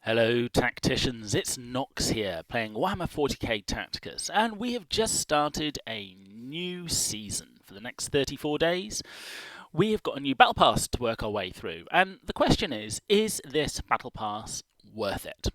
Hello tacticians, it's Nox here, playing Warhammer 40k Tacticus, and we have just started a new season. For the next 34 days, we have got a new battle pass to work our way through, and the question is this battle pass worth it?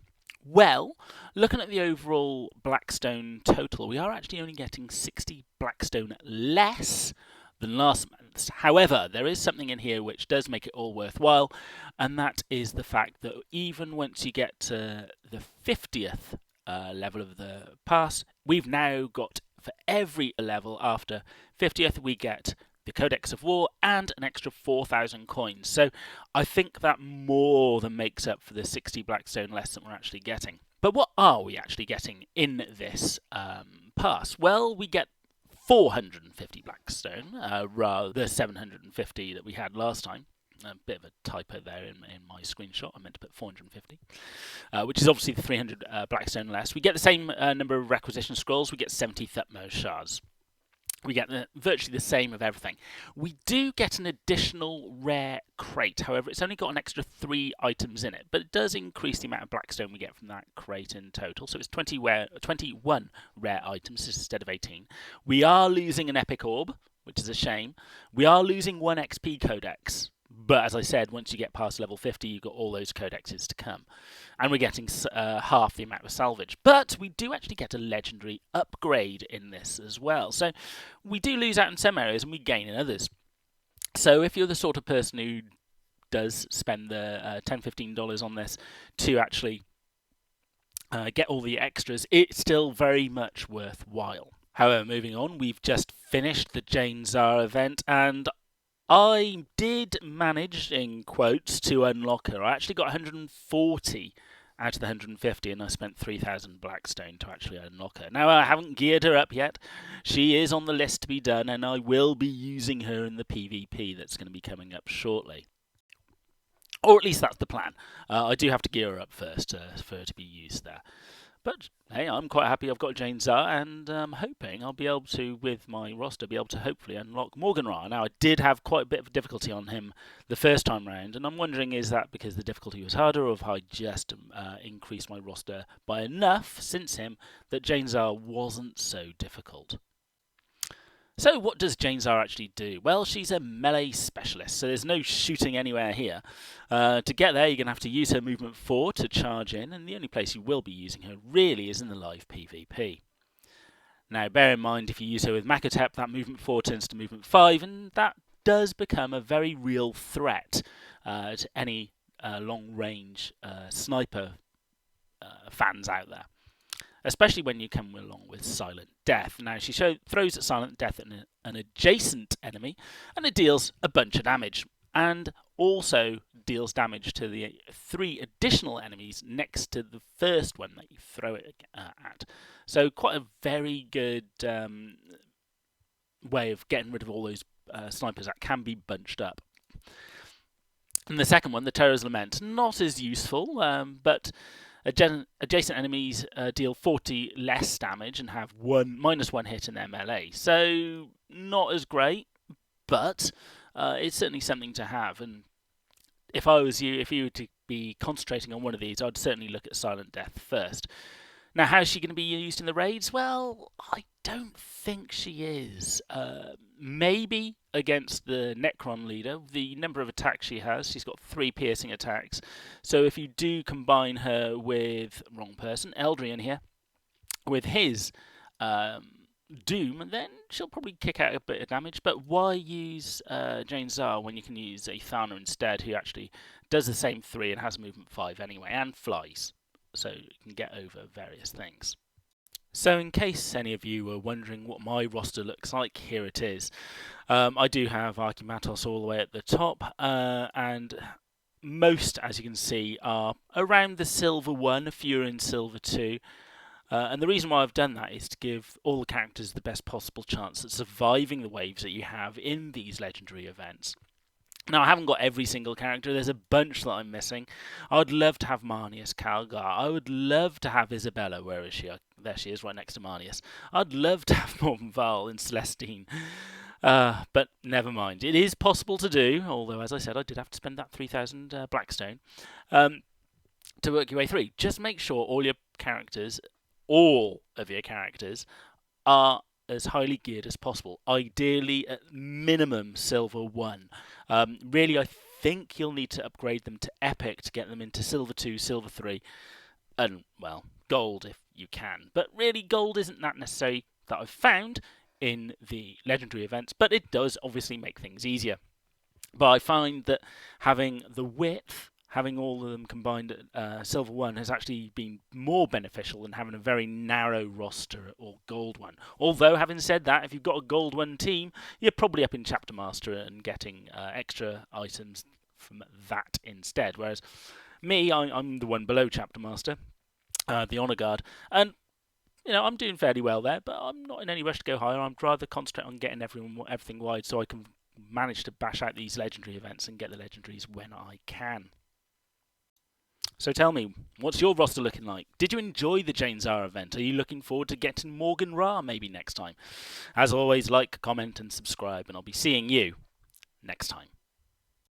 Well, looking at the overall Blackstone total, we are actually only getting 60 Blackstone less than last month's. However, there is something in here which does make it all worthwhile, and that is the fact that even once you get to the 50th level of the pass, we've now got, for every level after 50th, we get the Codex of War and an extra 4,000 coins. So I think that more than makes up for the 60 Blackstone less that we're actually getting. But what are we actually getting in this pass? Well, we get 450 Blackstone, rather than 750 that we had last time. A bit of a typo there in my screenshot. I meant to put 450, which is obviously the 300 Blackstone less. We get the same number of requisition scrolls. We get 70 Thutmose shards. We get virtually the same of everything. We do get an additional rare crate. However, it's only got an extra 3 items in it, but it does increase the amount of Blackstone we get from that crate in total. So it's 21 rare items instead of 18. We are losing an Epic Orb, which is a shame. We are losing 1 XP Codex. But as I said, once you get past level 50, you've got all those codexes to come. And we're getting half the amount of salvage. But we do actually get a legendary upgrade in this as well. So we do lose out in some areas and we gain in others. So if you're the sort of person who does spend the $10-15 on this to actually get all the extras, it's still very much worthwhile. However, moving on, we've just finished the Jain Zar event, and I did manage, in quotes, to unlock her. I actually got 140 out of the 150, and I spent 3,000 Blackstone to actually unlock her. Now, I haven't geared her up yet. She is on the list to be done, and I will be using her in the PvP that's going to be coming up shortly. Or at least that's the plan. I do have to gear her up first for her to be used there. But hey, I'm quite happy I've got Jain Zar, and I'm hoping I'll be able to, with my roster, be able to hopefully unlock Morgan Ra. Now, I did have quite a bit of difficulty on him the first time round, and I'm wondering, is that because the difficulty was harder, or have I just increased my roster by enough since him that Jain Zar wasn't so difficult? So what does Jain Zar actually do? Well, she's a melee specialist, so there's no shooting anywhere here. To get there, you're going to have to use her movement 4 to charge in, and the only place you will be using her really is in the live PvP. Now, bear in mind, if you use her with Makotep, that movement 4 turns to movement 5, and that does become a very real threat to any long-range sniper fans out there. Especially when you come along with Silent Death. Now, she throws Silent Death at an adjacent enemy, and it deals a bunch of damage, and also deals damage to the 3 additional enemies next to the first one that you throw it at. So quite a very good way of getting rid of all those snipers that can be bunched up. And the second one, the Terror's Lament, not as useful, but adjacent enemies deal 40 less damage and have -1 hit in their melee. So not as great, but it's certainly something to have. And if I was you, if you were to be concentrating on one of these, I'd certainly look at Silent Death first. Now, how's she going to be used in the raids? Well, I don't think she is. Maybe against the Necron leader. The number of attacks she has, she's got 3 piercing attacks. So if you do combine her with, wrong person, Eldrian here, with his Doom, then she'll probably kick out a bit of damage. But why use Jain Zar when you can use Aethana instead, who actually does the same 3 and has movement 5 anyway, and flies? So you can get over various things. So in case any of you were wondering what my roster looks like, here it is. I do have Archimatos all the way at the top, and most, as you can see, are around the silver 1, a few are in silver 2. And the reason why I've done that is to give all the characters the best possible chance at surviving the waves that you have in these legendary events. Now, I haven't got every single character. There's a bunch that I'm missing. I would love to have Marnius Calgar. I would love to have Isabella. Where is she? There she is, right next to Marnius. I'd love to have Morvenval and Celestine. But never mind. It is possible to do, although, as I said, I did have to spend that 3,000 Blackstone. to work your way through. Just make sure all of your characters, are as highly geared as possible. Ideally, at minimum, Silver 1. Really, I think you'll need to upgrade them to Epic to get them into Silver 2, Silver 3, and, well, Gold if you can. But really, Gold isn't that necessary that I've found in the Legendary events, but it does obviously make things easier. But I find that having the width, having all of them combined at Silver 1 has actually been more beneficial than having a very narrow roster or Gold 1. Although, having said that, if you've got a Gold 1 team, you're probably up in Chapter Master and getting extra items from that instead. Whereas me, I'm the one below Chapter Master, the Honor Guard, and I'm doing fairly well there, but I'm not in any rush to go higher. I'd rather concentrate on getting everything wide so I can manage to bash out these legendary events and get the legendaries when I can. So tell me, what's your roster looking like? Did you enjoy the Jain Zar event? Are you looking forward to getting Morgan Ra maybe next time? As always, like, comment and subscribe, and I'll be seeing you next time.